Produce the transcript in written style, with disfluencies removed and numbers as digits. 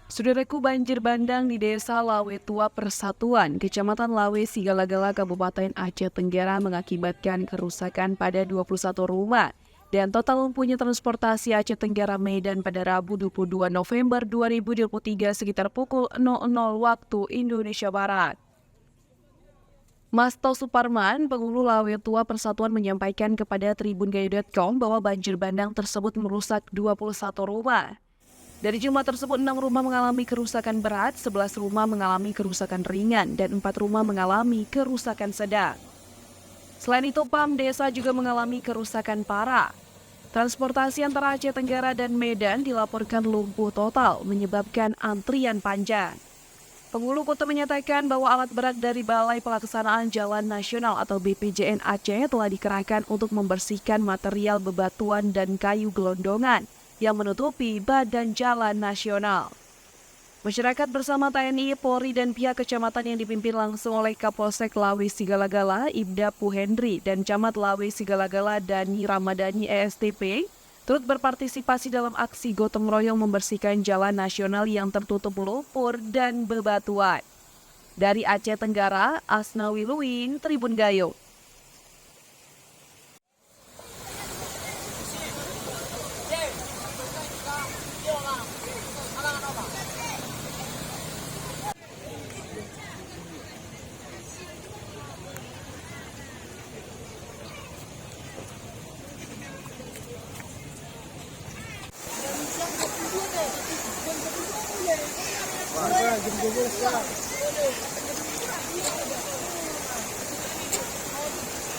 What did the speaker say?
Saudaraku, banjir bandang di Desa Lawe Tua Persatuan, Kecamatan Lawe Sigalagala, Kabupaten Aceh Tenggara mengakibatkan kerusakan pada 21 rumah dan total lumpuhnya transportasi Aceh Tenggara Medan pada Rabu 22 November 2023 sekitar pukul 00 waktu Indonesia Barat. Masto Suparman, penghulu Lawe Tua Persatuan menyampaikan kepada tribungayu.com bahwa banjir bandang tersebut merusak 21 rumah. Dari jumlah tersebut, 6 rumah mengalami kerusakan berat, 11 rumah mengalami kerusakan ringan, dan 4 rumah mengalami kerusakan sedang. Selain itu, PAM Desa juga mengalami kerusakan parah. Transportasi antara Aceh Tenggara dan Medan dilaporkan lumpuh total, menyebabkan antrian panjang. Penghulu kota menyatakan bahwa alat berat dari Balai Pelaksanaan Jalan Nasional atau BPJN Aceh telah dikerahkan untuk membersihkan material bebatuan dan kayu gelondongan yang menutupi badan jalan nasional. Masyarakat bersama TNI, Polri, dan pihak kecamatan yang dipimpin langsung oleh Kapolsek Lawe Sigalagala, Ibda Puhendri, dan Camat Lawe Sigalagala, Dani Ramadhani ESTP, turut berpartisipasi dalam aksi gotong royong membersihkan jalan nasional yang tertutup lumpur dan bebatuan. Dari Aceh Tenggara, Asnawi Luwin, Tribun Gayo. Jam 12 sekarang.